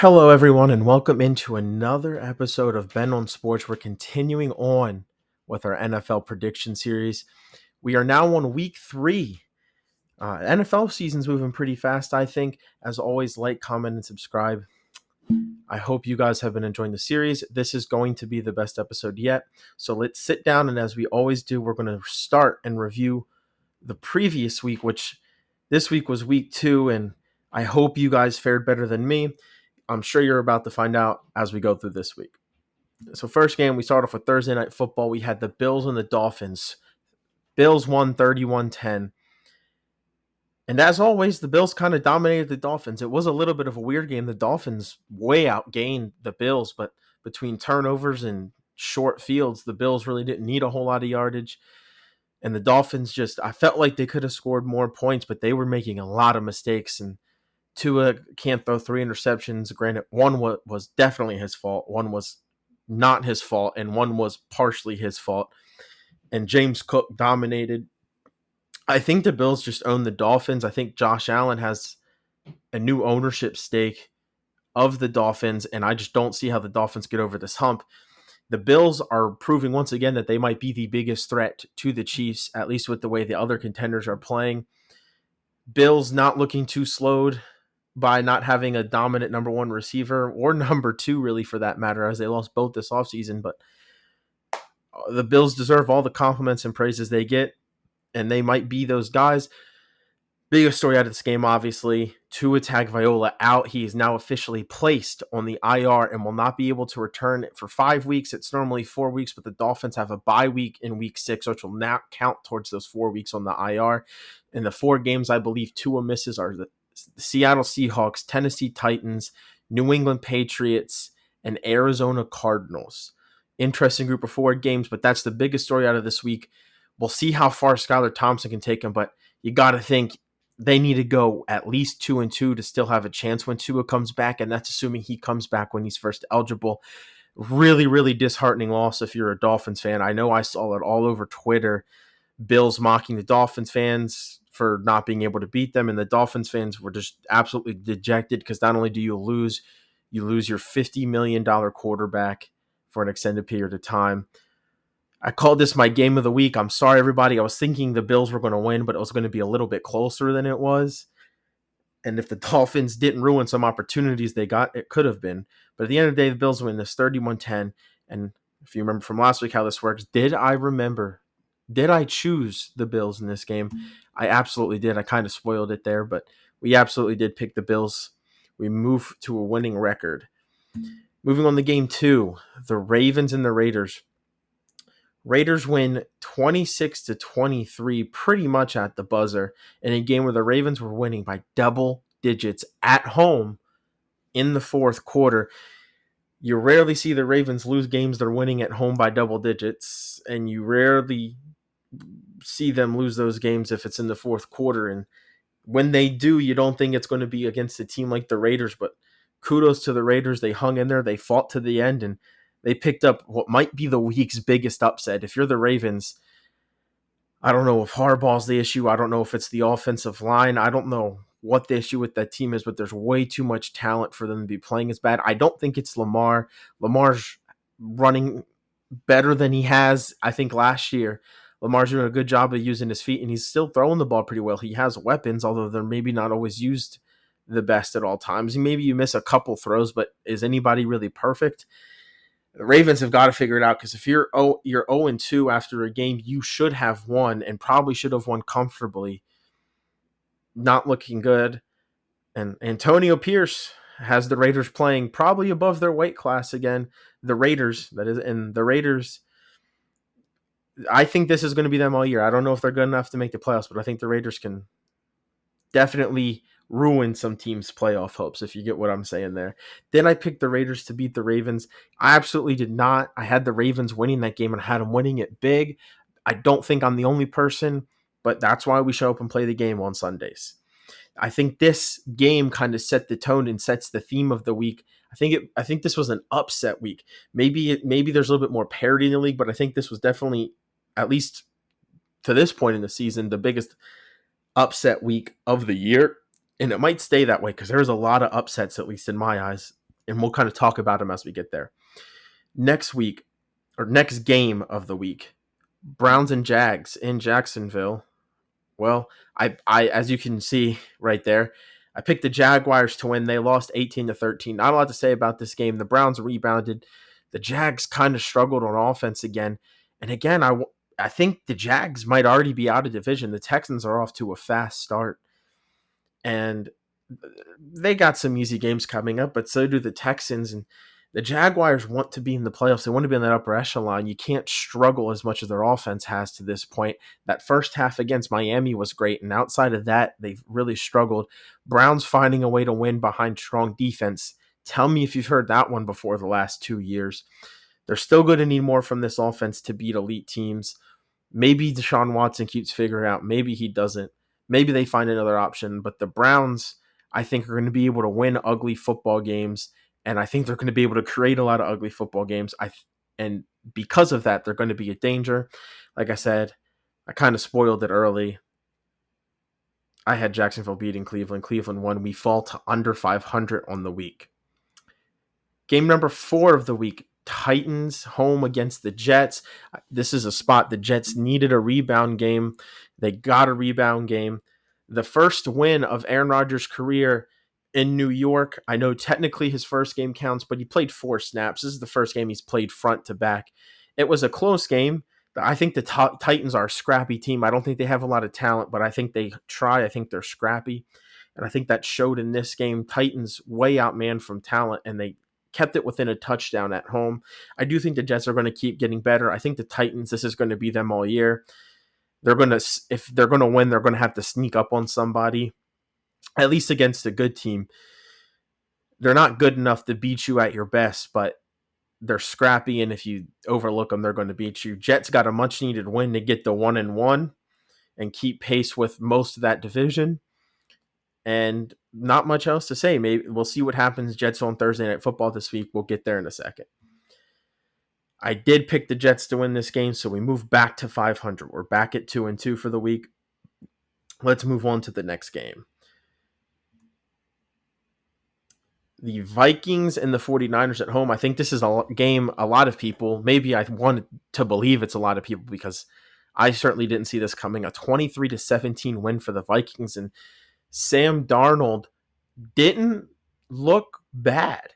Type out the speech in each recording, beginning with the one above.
Hello, everyone, and welcome into another episode of Ben on Sports. We're continuing on with our NFL prediction series. We are now on week 3. NFL season's moving pretty fast, I think. As always, like, comment, and subscribe. I hope you guys have been enjoying the series. This is going to be the best episode yet. So let's sit down, and as we always do, we're going to start and review the previous week, which this week was week 2, and I hope you guys fared better than me. I'm sure you're about to find out as we go through this week. So first game, we start off with Thursday Night Football. We had the Bills and the Dolphins. Bills won 31-10. And as always, the Bills kind of dominated the Dolphins. It was a little bit of a weird game. The Dolphins way outgained the Bills, but between turnovers and short fields, the Bills really didn't need a whole lot of yardage. And the Dolphins I felt like they could have scored more points, but they were making a lot of mistakes. And Tua can't throw 3 interceptions. Granted, one was definitely his fault. One was not his fault, and one was partially his fault. And James Cook dominated. I think the Bills just own the Dolphins. I think Josh Allen has a new ownership stake of the Dolphins, and I just don't see how the Dolphins get over this hump. The Bills are proving once again that they might be the biggest threat to the Chiefs, at least with the way the other contenders are playing. Bills not looking too slowed by not having a dominant number 1 receiver or number 2, really, for that matter, as they lost both this offseason. But the Bills deserve all the compliments and praises they get, and they might be those guys. Biggest story out of this game, obviously, Tua Tagovailoa out. He is now officially placed on the IR and will not be able to return for 5 weeks. It's normally 4 weeks, but the Dolphins have a bye week in week 6, which will now count towards those 4 weeks on the IR. And the 4 games I believe Tua misses are the Seattle Seahawks, Tennessee Titans, New England Patriots, and Arizona Cardinals. Interesting group of 4 games, but that's the biggest story out of this week. We'll see how far Skylar Thompson can take him, but you got to think they need to go at least 2-2 to still have a chance when Tua comes back, and that's assuming he comes back when he's first eligible. Really, really disheartening loss if you're a Dolphins fan. I know I saw it all over Twitter. Bills mocking the Dolphins fans for not being able to beat them, and the Dolphins fans were just absolutely dejected because not only do you lose your $50 million quarterback for an extended period of time. I called this my game of the week. I'm sorry, everybody. I was thinking the Bills were going to win, but it was going to be a little bit closer than it was. And if the Dolphins didn't ruin some opportunities they got, it could have been. But at the end of the day, the Bills win this 31-10. And if you remember from last week how this works, did I choose the Bills in this game? I absolutely did. I kind of spoiled it there, but we absolutely did pick the Bills. We move to a winning record. Moving on to game 2, the Ravens and the Raiders. Raiders win 26-23 pretty much at the buzzer in a game where the Ravens were winning by double digits at home in the fourth quarter. You rarely see the Ravens lose games they're winning at home by double digits, and you rarely see them lose those games if it's in the fourth quarter. And when they do, you don't think it's going to be against a team like the Raiders, but kudos to the Raiders. They hung in there, they fought to the end, and they picked up what might be the week's biggest upset. If you're the Ravens, I don't know if Harbaugh's the issue. I don't know if it's the offensive line. I don't know what the issue with that team is, but there's way too much talent for them to be playing as bad. I don't think it's Lamar. Lamar's running better than he has, I think, last year. Lamar's doing a good job of using his feet, and he's still throwing the ball pretty well. He has weapons, although they're maybe not always used the best at all times. Maybe you miss a couple throws, but is anybody really perfect? The Ravens have got to figure it out because if you're 0-2 after a game, you should have won and probably should have won comfortably. Not looking good. And Antonio Pierce has the Raiders playing probably above their weight class again. The Raiders, that is, and the Raiders, I think this is going to be them all year. I don't know if they're good enough to make the playoffs, but I think the Raiders can definitely ruin some teams' playoff hopes, if you get what I'm saying there. Then I picked the Raiders to beat the Ravens. I absolutely did not. I had the Ravens winning that game and had them winning it big. I don't think I'm the only person, but that's why we show up and play the game on Sundays. I think this game kind of set the tone and sets the theme of the week. I think this was an upset week. Maybe there's a little bit more parity in the league, but I think this was definitely, at least to this point in the season, the biggest upset week of the year. And it might stay that way because there's a lot of upsets, at least in my eyes. and we'll kind of talk about them as we get there. Next week, or next game of the week, Browns and Jags in Jacksonville. Well, I as you can see right there, I picked the Jaguars to win. They lost 18-13. Not a lot to say about this game. The Browns rebounded. The Jags kind of struggled on offense again. And again, I think the Jags might already be out of division. The Texans are off to a fast start. And they got some easy games coming up, but so do the Texans. And the Jaguars want to be in the playoffs. They want to be in that upper echelon. You can't struggle as much as their offense has to this point. That first half against Miami was great, and outside of that, they've really struggled. Browns finding a way to win behind strong defense. Tell me if you've heard that one before the last 2 years. They're still going to need more from this offense to beat elite teams. Maybe Deshaun Watson keeps figuring out. Maybe he doesn't. Maybe they find another option. But the Browns, I think, are going to be able to win ugly football games, and I think they're going to be able to create a lot of ugly football games. And because of that, they're going to be a danger. Like I said, I kind of spoiled it early. I had Jacksonville beating Cleveland. Cleveland won. We fall to under 500 on the week. Game number 4 of the week, Titans home against the Jets. This is a spot the Jets needed a rebound game. They got a rebound game. The first win of Aaron Rodgers' career in New York. I know technically his first game counts, but he played 4 snaps. This is the first game he's played front to back. It was a close game. I think the Titans are a scrappy team. I don't think they have a lot of talent, but I think they try. I think they're scrappy. And I think that showed in this game. Titans way outmanned from talent, and they kept it within a touchdown at home. I do think the Jets are going to keep getting better. I think the Titans, this is going to be them all year. If they're going to win, they're going to have to sneak up on somebody, at least against a good team. They're not good enough to beat you at your best, but they're scrappy, and if you overlook them, they're going to beat you. Jets got a much needed win to get the 1-1 and keep pace with most of that division. And not much else to say. Maybe we'll see what happens. Jets on Thursday Night Football this week. We'll get there in a second. I did pick the Jets to win this game, so we move back to 500. We're back at 2-2 for the week. Let's move on to the next game. The Vikings and the 49ers at home. I think this is a game a lot of people, maybe I wanted to believe it's a lot of people because I certainly didn't see this coming. A 23-17 win for the Vikings, and Sam Darnold didn't look bad.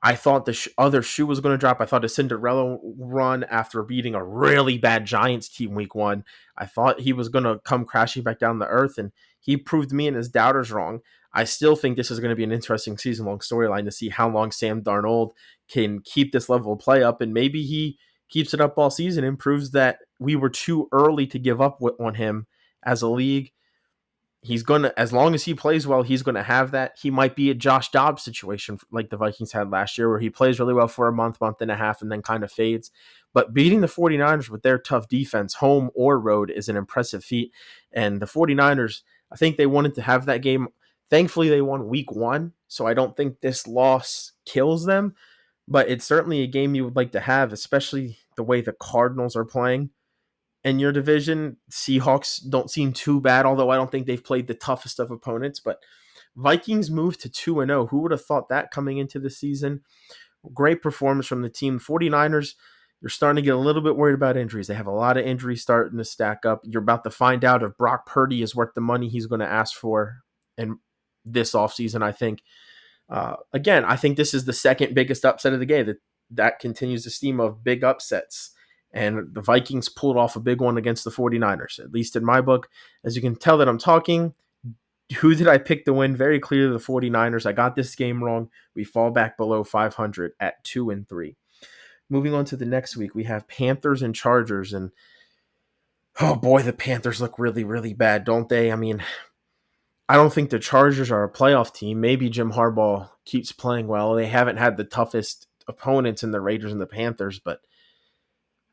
I thought the other shoe was going to drop. I thought a Cinderella run after beating a really bad Giants team week 1. I thought he was going to come crashing back down to earth, and he proved me and his doubters wrong. I still think this is going to be an interesting season-long storyline to see how long Sam Darnold can keep this level of play up, and maybe he keeps it up all season and proves that we were too early to give up on him as a league. He's going to, as long as he plays well, he's going to have that. He might be a Josh Dobbs situation like the Vikings had last year, where he plays really well for a month and a half, and then kind of fades. But beating the 49ers with their tough defense, home or road, is an impressive feat. And the 49ers, I think they wanted to have that game. Thankfully, they won week 1, so I don't think this loss kills them. But it's certainly a game you would like to have, especially the way the Cardinals are playing. In your division, Seahawks don't seem too bad, although I don't think they've played the toughest of opponents. But Vikings moved to 2-0. Who would have thought that coming into the season? Great performance from the team. 49ers, you're starting to get a little bit worried about injuries. They have a lot of injuries starting to stack up. You're about to find out if Brock Purdy is worth the money he's going to ask for in this offseason, I think. Again, I think this is the second biggest upset of the game. That continues the steam of big upsets. And the Vikings pulled off a big one against the 49ers, at least in my book. As you can tell that I'm talking, who did I pick to win? Very clearly the 49ers. I got this game wrong. We fall back below 500 at 2-3. Moving on to the next week, we have Panthers and Chargers. And, oh boy, the Panthers look really, really bad, don't they? I mean, I don't think the Chargers are a playoff team. Maybe Jim Harbaugh keeps playing well. They haven't had the toughest opponents in the Raiders and the Panthers, but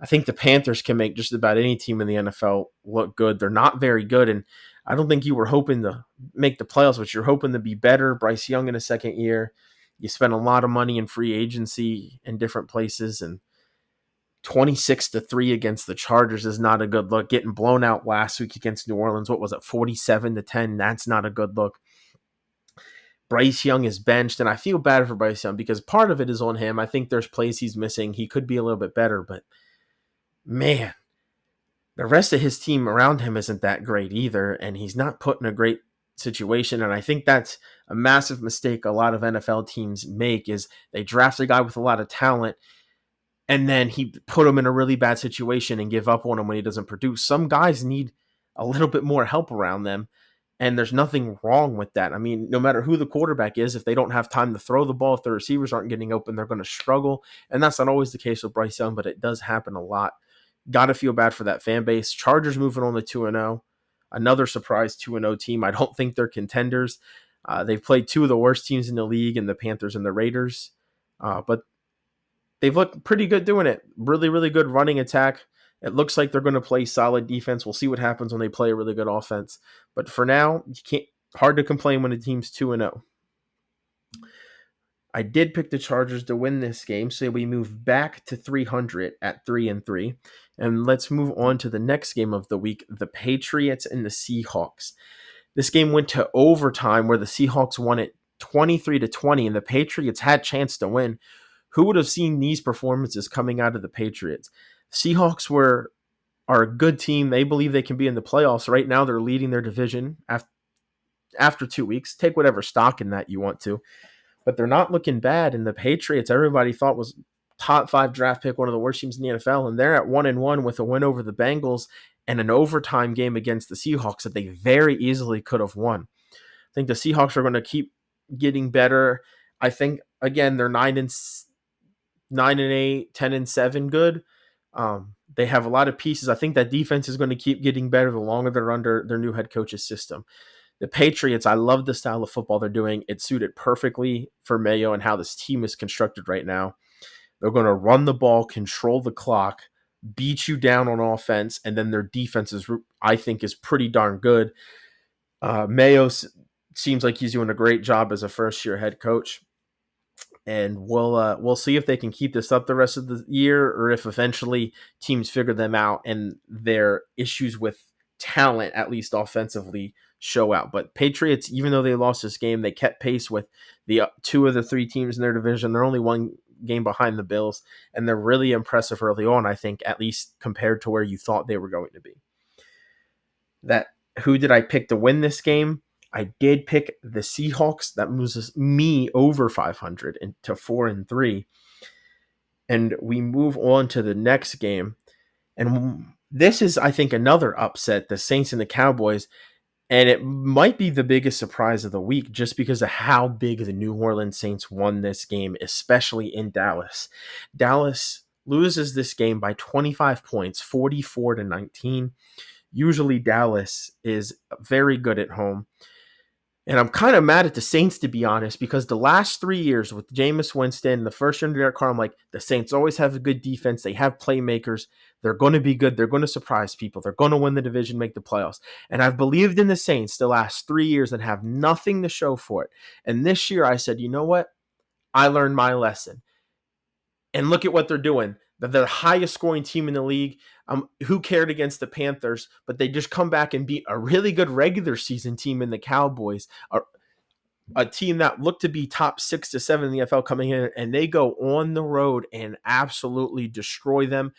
I think the Panthers can make just about any team in the NFL look good. They're not very good, and I don't think you were hoping to make the playoffs, but you're hoping to be better. Bryce Young in a second year. You spent a lot of money in free agency in different places, and 26-3 against the Chargers is not a good look. Getting blown out last week against New Orleans, what was it, 47-10? That's not a good look. Bryce Young is benched, and I feel bad for Bryce Young because part of it is on him. I think there's plays he's missing. He could be a little bit better, but man, the rest of his team around him isn't that great either, and he's not put in a great situation. And I think that's a massive mistake a lot of NFL teams make is they draft a guy with a lot of talent and then he put him in a really bad situation and give up on him when he doesn't produce. Some guys need a little bit more help around them, and there's nothing wrong with that. I mean, no matter who the quarterback is, if they don't have time to throw the ball, if the receivers aren't getting open, they're going to struggle. And that's not always the case with Bryce Young, but it does happen a lot. Got to feel bad for that fan base. Chargers moving on to 2-0. Another surprise 2-0 team. I don't think they're contenders. They've played two of the worst teams in the league in the Panthers and the Raiders. But they've looked pretty good doing it. Really, really good running attack. It looks like they're going to play solid defense. We'll see what happens when they play a really good offense. But for now, you can't hard to complain when a team's 2-0. I did pick the Chargers to win this game, so we move back to 300 at 3-3. And let's move on to the next game of the week, the Patriots and the Seahawks. This game went to overtime where the Seahawks won it 23-20, and the Patriots had a chance to win. Who would have seen these performances coming out of the Patriots? Seahawks are a good team. They believe they can be in the playoffs. Right now, they're leading their division after 2 weeks. Take whatever stock in that you want to. But they're not looking bad. And the Patriots, everybody thought was top 5 draft pick, one of the worst teams in the NFL. And they're at 1-1 with a win over the Bengals and an overtime game against the Seahawks that they very easily could have won. I think the Seahawks are going to keep getting better. I think, again, they're 9-8, 10-7 good. They have a lot of pieces. I think that defense is going to keep getting better the longer they're under their new head coach's system. The Patriots, I love the style of football they're doing. It suited perfectly for Mayo and how this team is constructed right now. They're going to run the ball, control the clock, beat you down on offense, and then their defense is, I think, is pretty darn good. Mayo seems like he's doing a great job as a first-year head coach. And we'll see if they can keep this up the rest of the year or if eventually teams figure them out and their issues with talent, at least offensively, show out. But Patriots, even though they lost this game, they kept pace with the 2 of the 3 teams in their division. They're only 1 game behind the Bills, and they're really impressive early on, I think, at least compared to where you thought they were going to be. Who did I pick to win this game? I did pick the Seahawks. That moves me over 500 to 4-3. And we move on to the next game. And this is, I think, another upset, the Saints and the Cowboys. And it might be the biggest surprise of the week just because of how big the New Orleans Saints won this game, especially in Dallas. Dallas loses this game by 25 points, 44-19. Usually Dallas is very good at home. And I'm kind of mad at the Saints, to be honest, because the last 3 years with Jameis Winston, the first year under Derek Carr, I'm like, the Saints always have a good defense. They have playmakers. They're going to be good. They're going to surprise people. They're going to win the division, make the playoffs. And I've believed in the Saints the last 3 years and have nothing to show for it. And this year I said, you know what? I learned my lesson. And look at what they're doing. They're the highest scoring team in the league. Who cared against the Panthers? But they just come back and beat a really good regular season team in the Cowboys, a team that looked to be top 6 to 7 in the NFL coming in, and they go on the road and absolutely destroy them.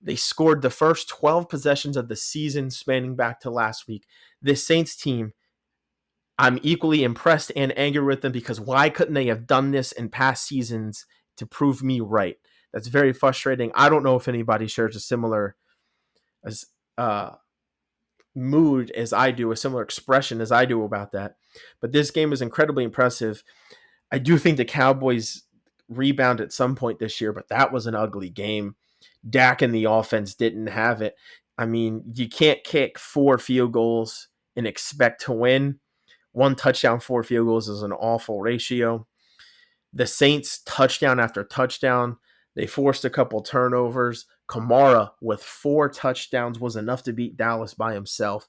They scored the first 12 possessions of the season spanning back to last week. This Saints team, I'm equally impressed and angry with them because why couldn't they have done this in past seasons to prove me right? That's very frustrating. I don't know if anybody shares a similar mood as I do, a similar expression as I do about that. But this game is incredibly impressive. I do think the Cowboys rebound at some point this year, but that was an ugly game. Dak and the offense didn't have it. I mean, you can't kick 4 field goals and expect to win. 1 touchdown, 4 field goals is an awful ratio. The Saints, touchdown after touchdown. They forced a couple turnovers. Kamara with 4 touchdowns was enough to beat Dallas by himself.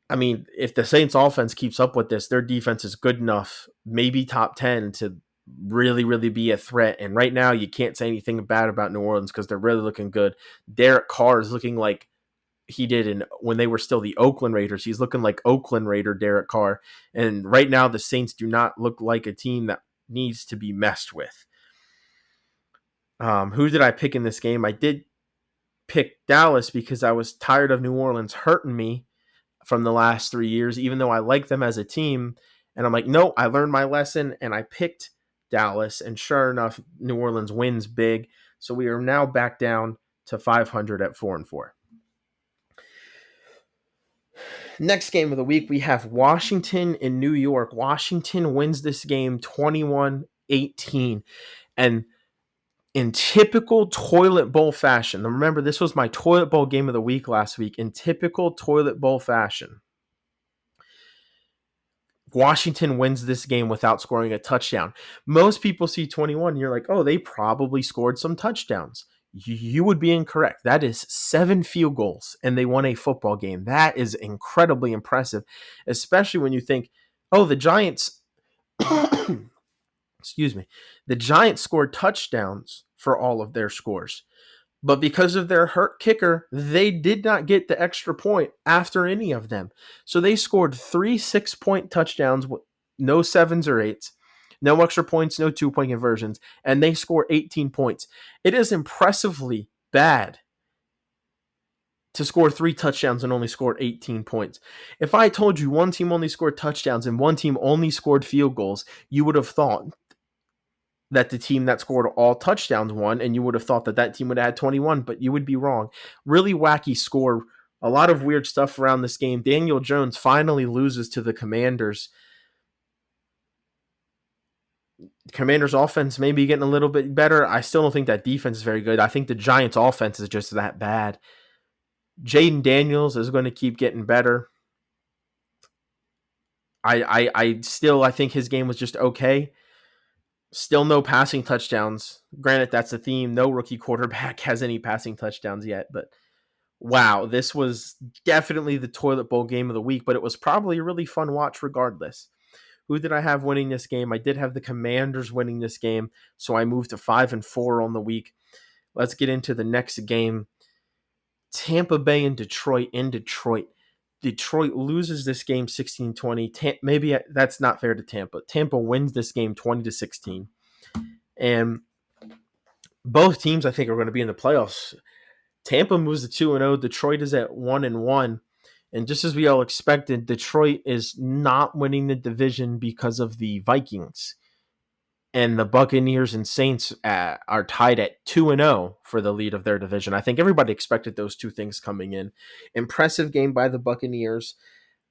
I mean, if the Saints offense keeps up with this, their defense is good enough, maybe top 10, to really, really be a threat. And right now, you can't say anything bad about New Orleans because they're really looking good. Derek Carr is looking like he did when they were still the Oakland Raiders. He's looking like Oakland Raider Derek Carr. And right now, the Saints do not look like a team that needs to be messed with. Who did I pick in this game? I did pick Dallas because I was tired of New Orleans hurting me from the last 3 years, even though I like them as a team. And I'm like, no, I learned my lesson, and I picked Dallas. And sure enough, New Orleans wins big. So we are now back down to 500 at 4-4. Next game of the week, we have Washington in New York. Washington wins this game 21-18. And in typical toilet bowl fashion, remember, this was my toilet bowl game of the week last week. In typical toilet bowl fashion, Washington wins this game without scoring a touchdown. Most people see 21, and you're like, oh, they probably scored some touchdowns. You would be incorrect. That is 7 field goals, and they won a football game. That is incredibly impressive, especially when you think, oh, the Giants, excuse me, the Giants scored touchdowns for all of their scores. But because of their hurt kicker, they did not get the extra point after any of them. So they scored 3 6-point touchdowns, no 7s or 8s, no extra points, no 2-point conversions, and they scored 18 points. It is impressively bad to score 3 touchdowns and only scored 18 points. If I told you one team only scored touchdowns and one team only scored field goals, you would have thought that the team that scored all touchdowns won, and you would have thought that that team would have had 21, but you would be wrong. Really wacky score. A lot of weird stuff around this game. Daniel Jones finally loses to the Commanders. Commanders offense may be getting a little bit better. I still don't think that defense is very good. I think the Giants offense is just that bad. Jaden Daniels is going to keep getting better. I think his game was just okay. Still no passing touchdowns. Granted, that's the theme. No rookie quarterback has any passing touchdowns yet, but wow, this was definitely the toilet bowl game of the week, but it was probably a really fun watch regardless. Who did I have winning this game? I did have the Commanders winning this game, so I moved to 5-4 on the week. Let's get into the next game. Tampa Bay and Detroit in Detroit. Detroit loses this game 16-20. Maybe that's not fair to Tampa. Tampa wins this game 20-16. And both teams, I think, are going to be in the playoffs. Tampa moves to 2-0. Detroit is at 1-1. And just as we all expected, Detroit is not winning the division because of the Vikings. And the Buccaneers and Saints are tied at 2-0 for the lead of their division. I think everybody expected those two things coming in. Impressive game by the Buccaneers.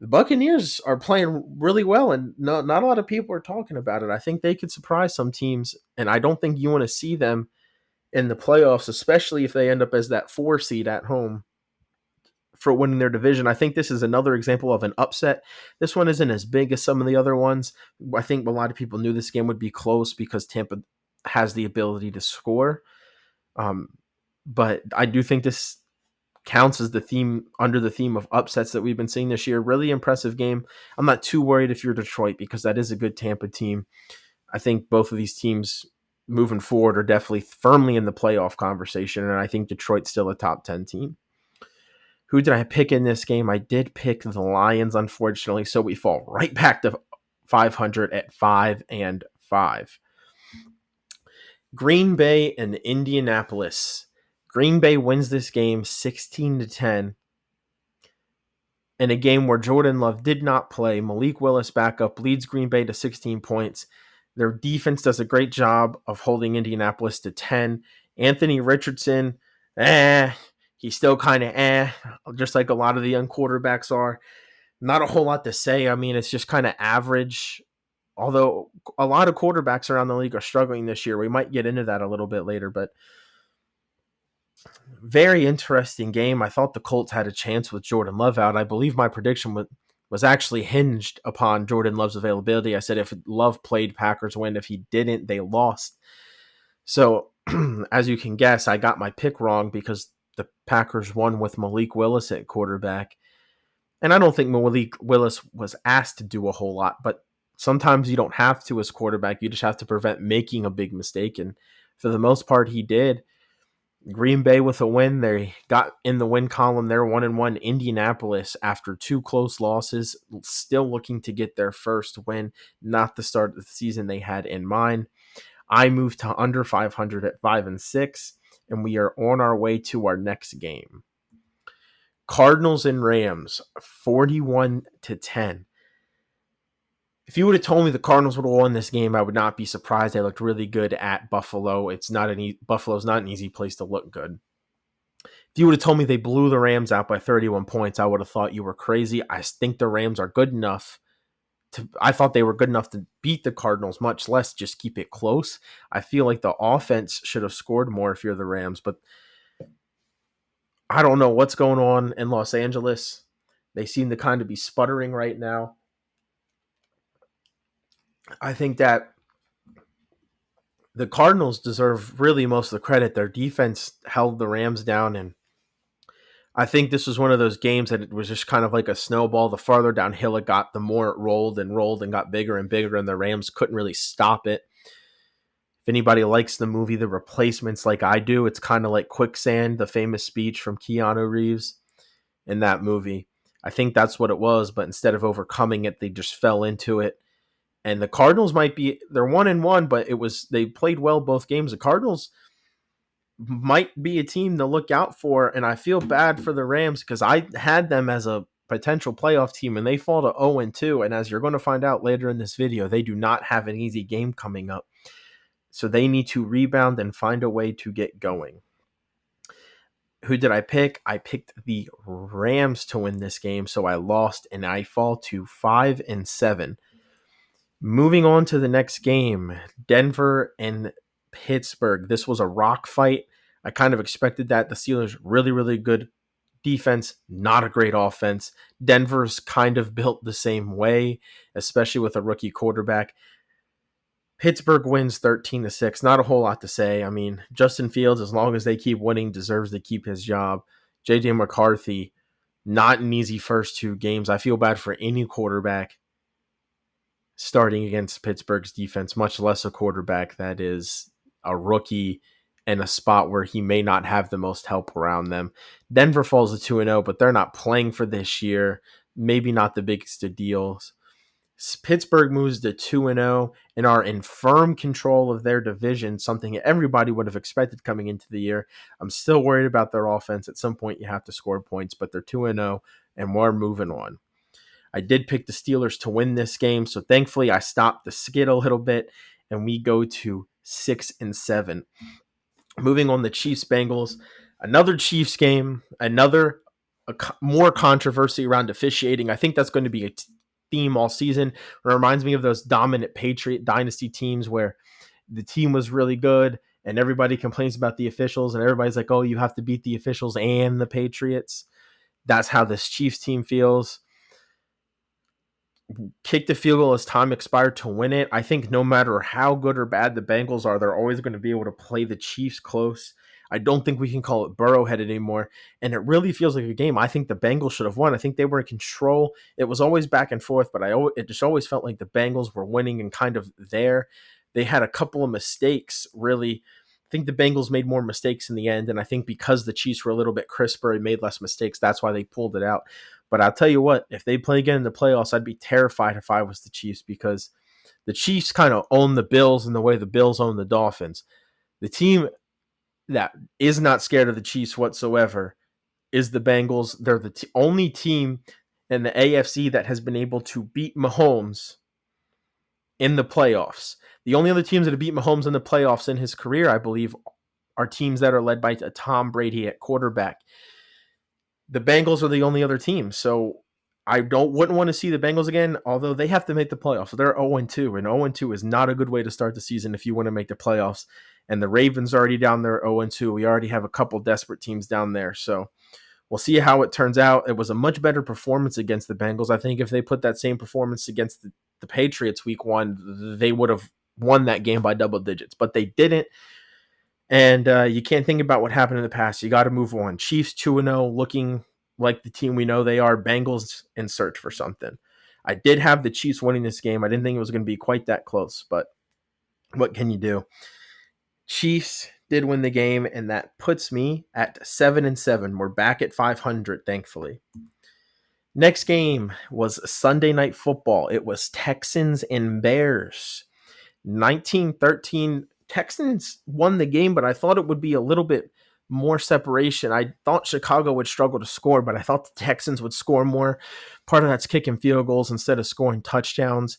The Buccaneers are playing really well, and not a lot of people are talking about it. I think they could surprise some teams, and I don't think you want to see them in the playoffs, especially if they end up as that 4 seed at home for winning their division. I think this is another example of an upset. This one isn't as big as some of the other ones. I think a lot of people knew this game would be close because Tampa has the ability to score. But I do think this counts as the theme under the theme of upsets that we've been seeing this year. Really impressive game. I'm not too worried if you're Detroit because that is a good Tampa team. I think both of these teams moving forward are definitely firmly in the playoff conversation, and I think Detroit's still a top 10 team. Who did I pick in this game? I did pick the Lions, unfortunately, so we fall right back to 500 at 5-5. Green Bay and Indianapolis. Green Bay wins this game 16-10. In a game where Jordan Love did not play, Malik Willis backup leads Green Bay to 16 points. Their defense does a great job of holding Indianapolis to 10. Anthony Richardson, he's still kind of just like a lot of the young quarterbacks are. Not a whole lot to say. I mean, it's just kind of average. Although a lot of quarterbacks around the league are struggling this year. We might get into that a little bit later, but very interesting game. I thought the Colts had a chance with Jordan Love out. I believe my prediction was actually hinged upon Jordan Love's availability. I said if Love played, Packers win. If he didn't, they lost. So as you can guess, I got my pick wrong because the Packers won with Malik Willis at quarterback. And I don't think Malik Willis was asked to do a whole lot, but sometimes you don't have to as quarterback. You just have to prevent making a big mistake. And for the most part, he did. Green Bay with a win. They got in the win column. They're 1-1. Indianapolis, after two close losses, still looking to get their first win, not the start of the season they had in mind. I moved to under 500 at 5-6, and we are on our way to our next game. Cardinals and Rams, 41-10. If you would have told me the Cardinals would have won this game, I would not be surprised. They looked really good at Buffalo. Buffalo's not an easy place to look good. If you would have told me they blew the Rams out by 31 points, I would have thought you were crazy. I think the Rams are good enough I thought they were good enough to beat the Cardinals, much less just keep it close. I feel like the offense should have scored more if you're the Rams, but I don't know what's going on in Los Angeles. They seem to kind of be sputtering right now. I think that the Cardinals deserve really most of the credit. Their defense held the Rams down, and I think this was one of those games that it was just kind of like a snowball. The farther downhill it got, the more it rolled and got bigger and bigger, and the Rams couldn't really stop it. If anybody likes the movie The Replacements like I do, it's kind of like Quicksand, the famous speech from Keanu Reeves in that movie. I think that's what it was, but instead of overcoming it, they just fell into it. And the Cardinals they're 1-1, but they played well both games. The Cardinals might be a team to look out for, and I feel bad for the Rams because I had them as a potential playoff team, and they fall to 0-2. And as you're going to find out later in this video, they do not have an easy game coming up. So they need to rebound and find a way to get going. Who did I pick? I picked the Rams to win this game, so I lost, and I fall to 5-7. Moving on to the next game, Denver and Pittsburgh. This was a rock fight. I kind of expected that. The Steelers, really, really good defense, not a great offense. Denver's kind of built the same way, especially with a rookie quarterback. Pittsburgh wins 13-6. Not a whole lot to say. I mean, Justin Fields, as long as they keep winning, deserves to keep his job. JJ McCarthy, not an easy first two games. I feel bad for any quarterback starting against Pittsburgh's defense, much less a quarterback that is a rookie in a spot where he may not have the most help around them. Denver falls to 2-0, but they're not playing for this year. Maybe not the biggest of deals. Pittsburgh moves to 2-0 and are in firm control of their division, something everybody would have expected coming into the year. I'm still worried about their offense. At some point, you have to score points, but they're 2-0, and we're moving on. I did pick the Steelers to win this game, so thankfully I stopped the skid a little bit, and we go to 6-7. Moving on, the Chiefs-Bengals. Another Chiefs game, more controversy around officiating. I think that's going to be a theme all season. It reminds me of those dominant Patriot dynasty teams where the team was really good and everybody complains about the officials and everybody's like, oh, you have to beat the officials and the Patriots. That's how this Chiefs team feels. Kicked the field goal as time expired to win it. I think no matter how good or bad the Bengals are, they're always going to be able to play the Chiefs close. I don't think we can call it Burrowheaded anymore. And it really feels like a game. I think the Bengals should have won. I think they were in control. It was always back and forth, but it just always felt like the Bengals were winning and kind of there. They had a couple of mistakes, really. I think the Bengals made more mistakes in the end. And I think because the Chiefs were a little bit crisper and made less mistakes, that's why they pulled it out. But I'll tell you what, if they play again in the playoffs, I'd be terrified if I was the Chiefs because the Chiefs kind of own the Bills in the way the Bills own the Dolphins. The team that is not scared of the Chiefs whatsoever is the Bengals. They're the only team in the AFC that has been able to beat Mahomes in the playoffs. The only other teams that have beat Mahomes in the playoffs in his career, I believe, are teams that are led by Tom Brady at quarterback. The Bengals are the only other team, so I wouldn't want to see the Bengals again, although they have to make the playoffs. So they're 0-2, and 0-2 is not a good way to start the season if you want to make the playoffs. And the Ravens are already down there 0-2. We already have a couple desperate teams down there, so we'll see how it turns out. It was a much better performance against the Bengals. I think if they put that same performance against the Patriots week one, they would have won that game by double digits, but they didn't. And you can't think about what happened in the past. You got to move on. Chiefs 2-0, looking like the team we know they are. Bengals in search for something. I did have the Chiefs winning this game. I didn't think it was going to be quite that close, but what can you do? Chiefs did win the game, and that puts me at 7-7. We're back at 500, thankfully. Next game was Sunday Night Football. It was Texans and Bears. 19-13. Texans won the game, but I thought it would be a little bit more separation. I thought Chicago would struggle to score, but I thought the Texans would score more. Part of that's kicking field goals instead of scoring touchdowns.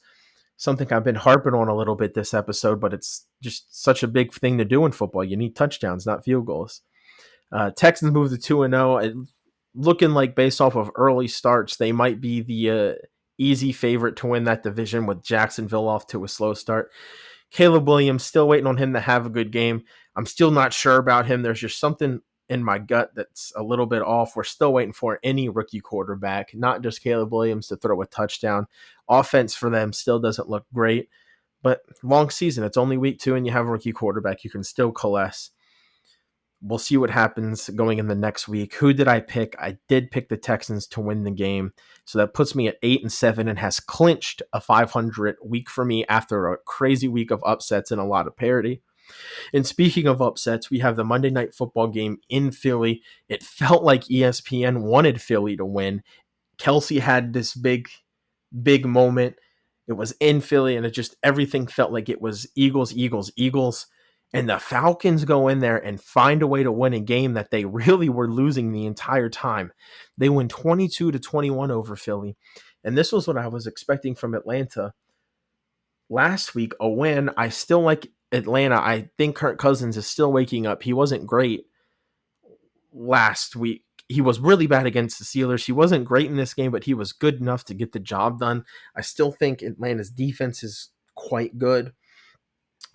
Something I've been harping on a little bit this episode, but it's just such a big thing to do in football. You need touchdowns, not field goals. Texans moved to 2-0. Looking like based off of early starts, they might be the easy favorite to win that division with Jacksonville off to a slow start. Caleb Williams, still waiting on him to have a good game. I'm still not sure about him. There's just something in my gut that's a little bit off. We're still waiting for any rookie quarterback, not just Caleb Williams, to throw a touchdown. Offense for them still doesn't look great, but long season. It's only week 2 and you have a rookie quarterback. You can still coalesce. We'll see what happens going in the next week. Who did I pick? I did pick the Texans to win the game. So that puts me at 8-7 and has clinched a 500 week for me after a crazy week of upsets and a lot of parity. And speaking of upsets, we have the Monday Night Football game in Philly. It felt like ESPN wanted Philly to win. Kelsey had this big moment. It was in Philly, and it just everything felt like it was Eagles, Eagles, Eagles. And the Falcons go in there and find a way to win a game that they really were losing the entire time. They win 22-21 over Philly. And this was what I was expecting from Atlanta. Last week, a win. I still like Atlanta. I think Kirk Cousins is still waking up. He wasn't great last week. He was really bad against the Steelers. He wasn't great in this game, but he was good enough to get the job done. I still think Atlanta's defense is quite good.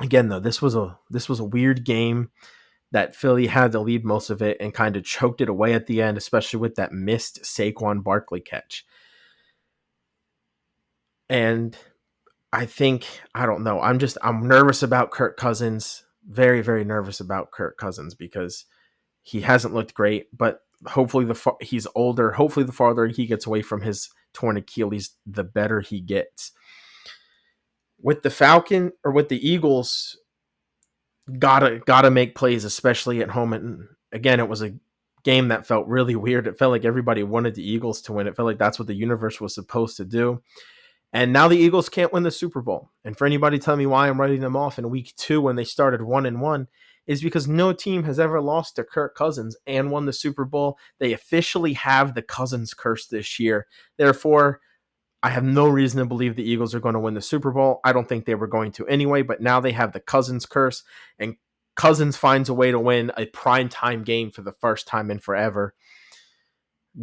Again, though, this was a weird game that Philly had to lead most of it and kind of choked it away at the end, especially with that missed Saquon Barkley catch. And I think, I don't know, I'm nervous about Kirk Cousins, very, very nervous about Kirk Cousins because he hasn't looked great, but hopefully he's older. Hopefully the farther he gets away from his torn Achilles, the better he gets. With the Eagles, gotta make plays, especially at home. And again, it was a game that felt really weird. It felt like everybody wanted the Eagles to win. It felt like that's what the universe was supposed to do. And now the Eagles can't win the Super Bowl. And for anybody telling me why I'm writing them off in week 2 when they started 1-1 is because no team has ever lost to Kirk Cousins and won the Super Bowl. They officially have the Cousins curse this year. Therefore, I have no reason to believe the Eagles are going to win the Super Bowl. I don't think they were going to anyway, but now they have the Cousins curse, and Cousins finds a way to win a primetime game for the first time in forever.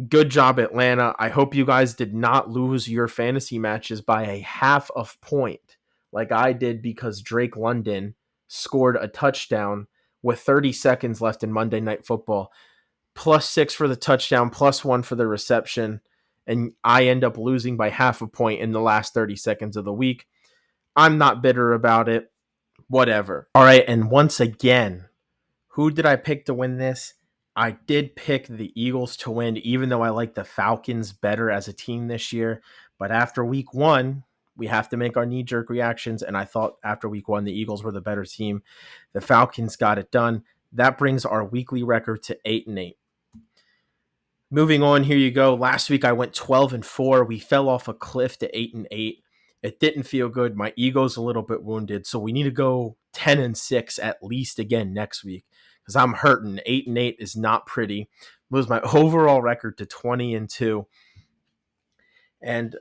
Good job, Atlanta. I hope you guys did not lose your fantasy matches by a half of point like I did because Drake London scored a touchdown with 30 seconds left in Monday Night Football. +6 for the touchdown, +1 for the reception, and I end up losing by half a point in the last 30 seconds of the week. I'm not bitter about it. Whatever. All right, and once again, who did I pick to win this? I did pick the Eagles to win, even though I like the Falcons better as a team this year. But after week 1, we have to make our knee-jerk reactions, and I thought after week 1, the Eagles were the better team. The Falcons got it done. That brings our weekly record to 8-8. Moving on, here you go. Last week I went 12-4. We fell off a cliff to 8-8. It didn't feel good. My ego's a little bit wounded, so we need to go 10-6 at least again next week because I'm hurting. 8-8 is not pretty. Lose my overall record to 20-2, and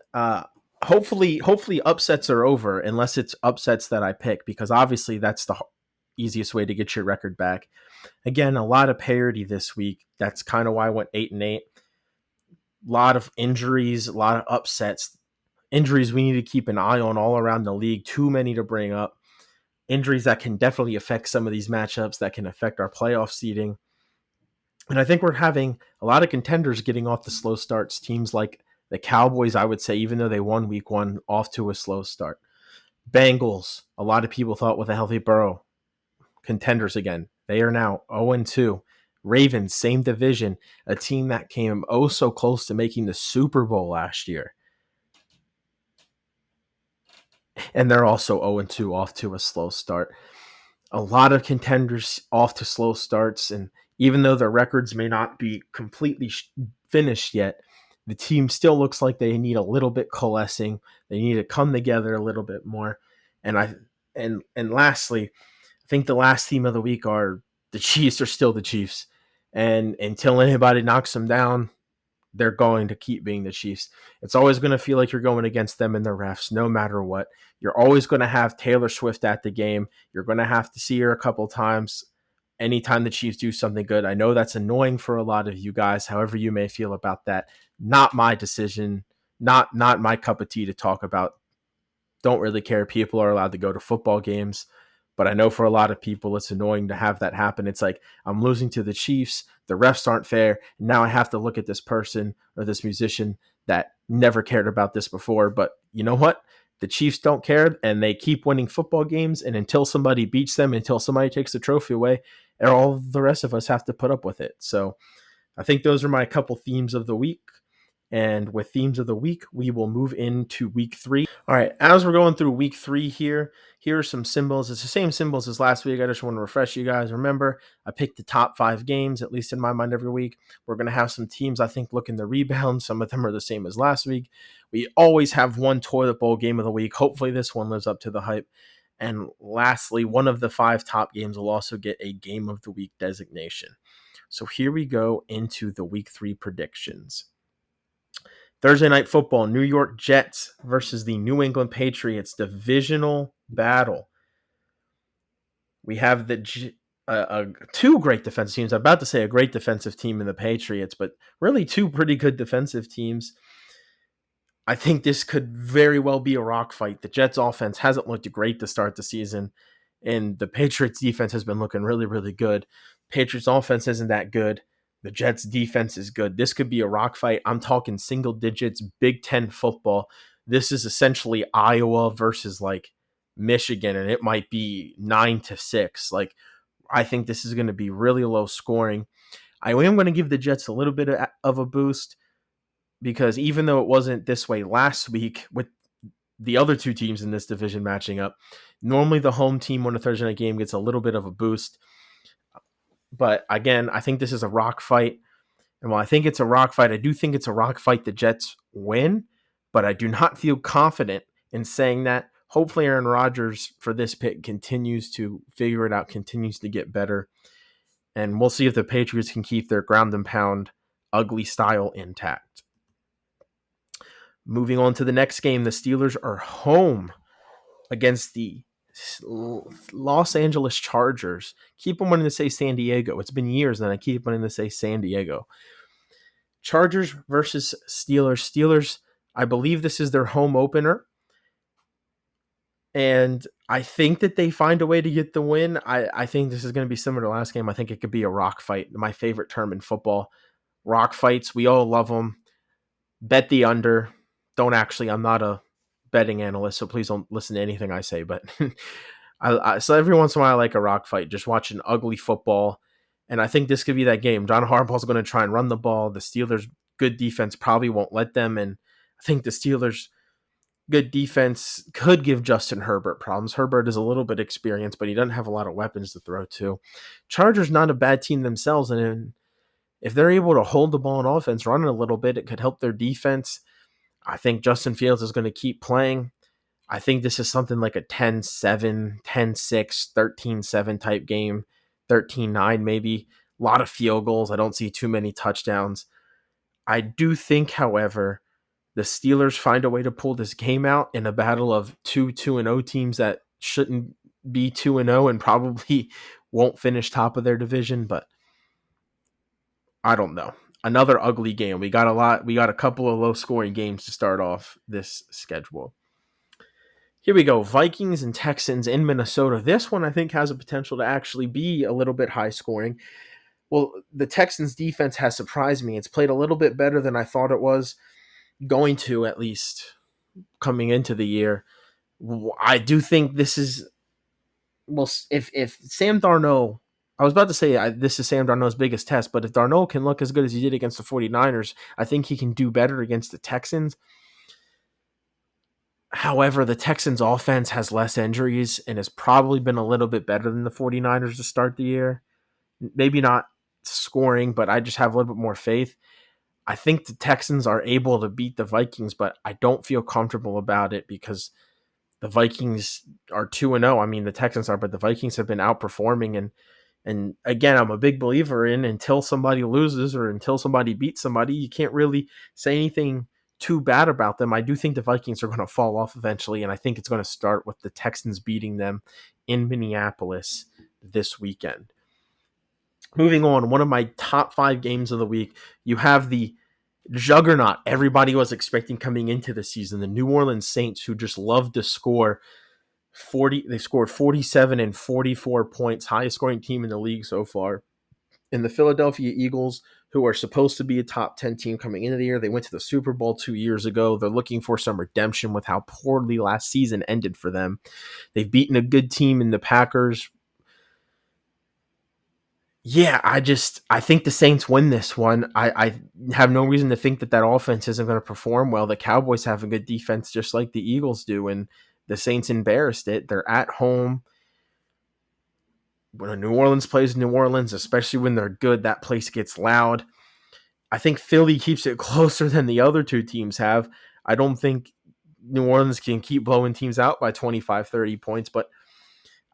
hopefully upsets are over unless it's upsets that I pick because obviously that's the easiest way to get your record back. Again, a lot of parity this week. That's kind of why I went 8-8. A lot of injuries, a lot of upsets. Injuries we need to keep an eye on all around the league. Too many to bring up. Injuries that can definitely affect some of these matchups that can affect our playoff seeding. And I think we're having a lot of contenders getting off the slow starts. Teams like the Cowboys, I would say, even though they won week 1, off to a slow start. Bengals, a lot of people thought with a healthy Burrow, contenders again. They are now 0-2. Ravens, same division, a team that came so close to making the Super Bowl last year. And they're also 0-2 off to a slow start. A lot of contenders off to slow starts, and even though their records may not be completely finished yet, the team still looks like they need a little bit coalescing. They need to come together a little bit more. And lastly, I think the last team of the week are the Chiefs are still the Chiefs. And until anybody knocks them down, they're going to keep being the Chiefs. It's always going to feel like you're going against them and the refs, no matter what. You're always going to have Taylor Swift at the game. You're going to have to see her a couple times anytime the Chiefs do something good. I know that's annoying for a lot of you guys, however you may feel about that. Not my decision, not my cup of tea to talk about. Don't really care. People are allowed to go to football games. But I know for a lot of people, it's annoying to have that happen. It's like, I'm losing to the Chiefs. The refs aren't fair. Now I have to look at this person or this musician that never cared about this before. But you know what? The Chiefs don't care, and they keep winning football games. And until somebody beats them, until somebody takes the trophy away, all the rest of us have to put up with it. So I think those are my couple themes of the week. And with themes of the week, we will move into week 3. All right, as we're going through week 3 here are some symbols. It's the same symbols as last week. I just want to refresh you guys. Remember, I picked the top 5 games, at least in my mind, every week. We're going to have some teams, I think, looking to rebound. Some of them are the same as last week. We always have one toilet bowl game of the week. Hopefully, this one lives up to the hype. And lastly, one of the 5 top games will also get a game of the week designation. So here we go into the week 3 predictions. Thursday Night Football, New York Jets versus the New England Patriots, divisional battle. We have two great defensive teams. I'm about to say a great defensive team in the Patriots, but really 2 pretty good defensive teams. I think this could very well be a rock fight. The Jets offense hasn't looked great to start the season, and the Patriots defense has been looking really, really good. Patriots offense isn't that good. The Jets defense is good. This could be a rock fight. I'm talking single digits, Big Ten football. This is essentially Iowa versus like Michigan, and it might be 9-6. Like, I think this is going to be really low scoring. I am going to give the Jets a little bit of a boost because even though it wasn't this way last week with the other 2 teams in this division matching up, normally the home team on a Thursday night game gets a little bit of a boost. But again, I think this is a rock fight. And while I think it's a rock fight, I do think it's a rock fight the Jets win, but I do not feel confident in saying that. Hopefully Aaron Rodgers for this pick continues to figure it out, continues to get better. And we'll see if the Patriots can keep their ground and pound ugly style intact. Moving on to the next game, the Steelers are home against the Los Angeles Chargers. Keep on wanting to say San Diego. It's been years and I keep wanting to say San Diego. Chargers versus Steelers. Steelers, I believe this is their home opener. And I think that they find a way to get the win. I think this is going to be similar to last game. I think it could be a rock fight. My favorite term in football. Rock fights, we all love them. Bet the under. I'm not a betting analyst, so please don't listen to anything I say. But so every once in a while, I like a rock fight. Just watching ugly football. And I think this could be that game. John Harbaugh's going to try and run the ball. The Steelers' good defense probably won't let them. And I think the Steelers' good defense could give Justin Herbert problems. Herbert is a little bit experienced, but he doesn't have a lot of weapons to throw to. Chargers not a bad team themselves. And if they're able to hold the ball on offense, run it a little bit, it could help their defense. I think Justin Fields is going to keep playing. I think this is something like a 10-7, 10-6, 13-7 type game, 13-9 maybe. A lot of field goals. I don't see too many touchdowns. I do think, however, the Steelers find a way to pull this game out in a battle of 2-0 teams that shouldn't be 2-0 and probably won't finish top of their division, but I don't know. Another ugly game. We got a couple of low-scoring games to start off this schedule. Here we go. Vikings and Texans in Minnesota. This one I think has a potential to actually be a little bit high scoring. Well, the Texans defense has surprised me. It's played a little bit better than I thought it was going to, at least coming into the year. I do think this is, well, if Sam Darnold, I was about to say this is Sam Darnold's biggest test, but if Darnold can look as good as he did against the 49ers, I think he can do better against the Texans. However, the Texans offense has less injuries and has probably been a little bit better than the 49ers to start the year. Maybe not scoring, but I just have a little bit more faith. I think the Texans are able to beat the Vikings, but I don't feel comfortable about it because the Vikings are 2-0. I mean, the Texans are, but the Vikings have been outperforming. And again, I'm a big believer in until somebody loses or until somebody beats somebody, you can't really say anything too bad about them. I do think the Vikings are going to fall off eventually, and I think it's going to start with the Texans beating them in Minneapolis this weekend. Moving on, one of my top 5 games of the week, you have the juggernaut everybody was expecting coming into the season, the New Orleans Saints, who just love to score 40. They scored 47 and 44 points, highest scoring team in the league so far. And the Philadelphia Eagles, who are supposed to be a top 10 team coming into the year, they went to the Super Bowl 2 years ago. They're looking for some redemption with how poorly last season ended for them. They've beaten a good team in the Packers. Yeah, I think the Saints win this one. I have no reason to think that offense isn't going to perform well. The Cowboys have a good defense just like the Eagles do, and the Saints embarrassed it. They're at home. When New Orleans plays New Orleans, especially when they're good, that place gets loud. I think Philly keeps it closer than the other two teams have. I don't think New Orleans can keep blowing teams out by 25, 30 points, but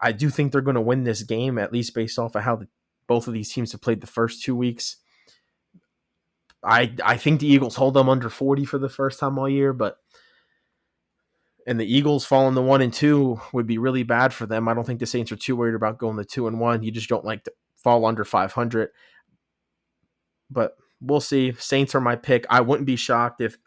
I do think they're going to win this game, at least based off of how both of these teams have played the first 2 weeks. I think the Eagles hold them under 40 for the first time all year, and the Eagles falling to 1-2 would be really bad for them. I don't think the Saints are too worried about going to 2-1. You just don't like to fall under 500. But we'll see. Saints are my pick. I wouldn't be shocked if.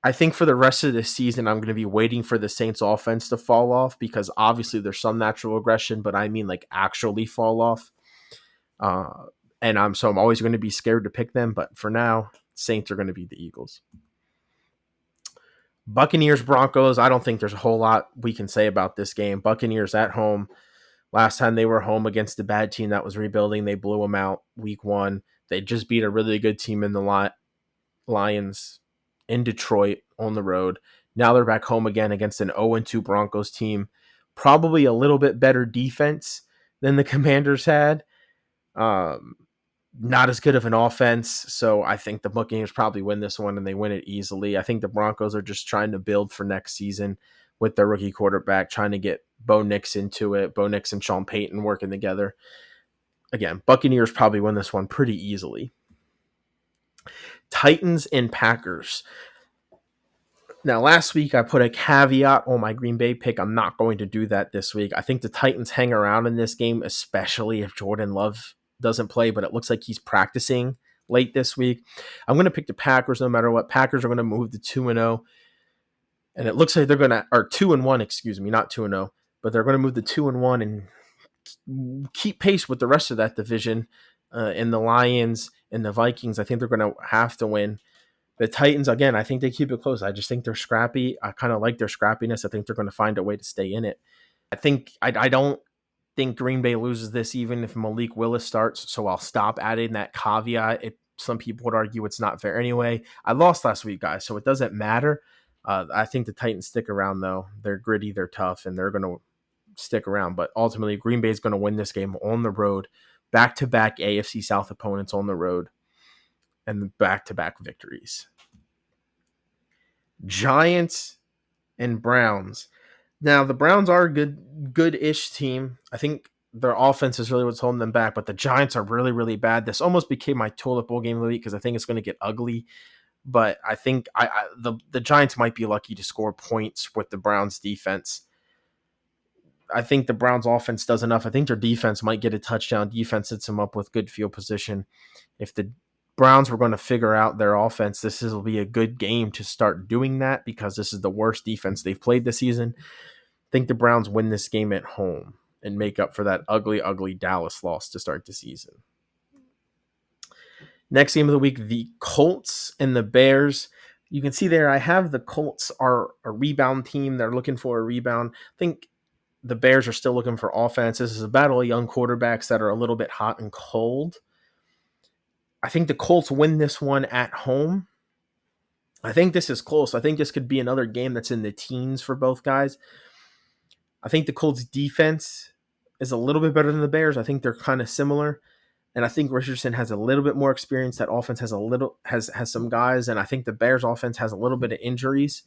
I think for the rest of the season, I'm going to be waiting for the Saints offense to fall off because obviously there's some natural aggression, but I mean like actually fall off. And I'm always going to be scared to pick them. But for now, Saints are going to be the Eagles. Buccaneers Broncos. I don't think there's a whole lot we can say about this game. Buccaneers at home. Last time they were home against a bad team that was rebuilding, they blew them out week 1. They just beat a really good team in the Lions in Detroit on the road. Now they're back home again against an 0-2 Broncos team. Probably a little bit better defense than the Commanders had. Not as good of an offense, so I think the Buccaneers probably win this one, and they win it easily. I think the Broncos are just trying to build for next season with their rookie quarterback, trying to get Bo Nix into it. Bo Nix and Sean Payton working together. Again, Buccaneers probably win this one pretty easily. Titans and Packers. Now, last week I put a caveat on my Green Bay pick. I'm not going to do that this week. I think the Titans hang around in this game, especially if Jordan Love doesn't play, but it looks like he's practicing late this week. I'm going to pick the Packers no matter what. Packers are going to move to 2-0. And it looks like they're going to, or 2-1, excuse me, not 2-0, but they're going to move to 2-1 and keep pace with the rest of that division. And the Lions and the Vikings, I think they're going to have to win. The Titans, again, I think they keep it close. I just think they're scrappy. I kind of like their scrappiness. I think they're going to find a way to stay in it. I don't think Green Bay loses this even if Malik Willis starts, so I'll stop adding that caveat. Some people would argue it's not fair anyway. I lost last week, guys, so it doesn't matter. I think the Titans stick around, though. They're gritty, they're tough, and they're going to stick around. But ultimately, Green Bay is going to win this game on the road. Back-to-back AFC South opponents on the road, and back-to-back victories. Giants and Browns. Now, the Browns are a good-ish team. I think their offense is really what's holding them back, but the Giants are really, really bad. This almost became my toilet bowl game of the week because I think it's going to get ugly. But I think the Giants might be lucky to score points with the Browns defense. I think the Browns offense does enough. I think their defense might get a touchdown. Defense sets them up with good field position. If the Browns were going to figure out their offense, this will be a good game to start doing that because this is the worst defense they've played this season. I think the Browns win this game at home and make up for that ugly, ugly Dallas loss to start the season. Next game of the week, the Colts and the Bears. You can see there I have the Colts are a rebound team. They're looking for a rebound. I think the Bears are still looking for offense. This is a battle of young quarterbacks that are a little bit hot and cold. I think the Colts win this one at home. I think this is close. I think this could be another game that's in the teens for both guys. I think the Colts defense is a little bit better than the Bears. I think they're kind of similar. And I think Richardson has a little bit more experience. That offense has some guys, and I think the Bears offense has a little bit of injuries.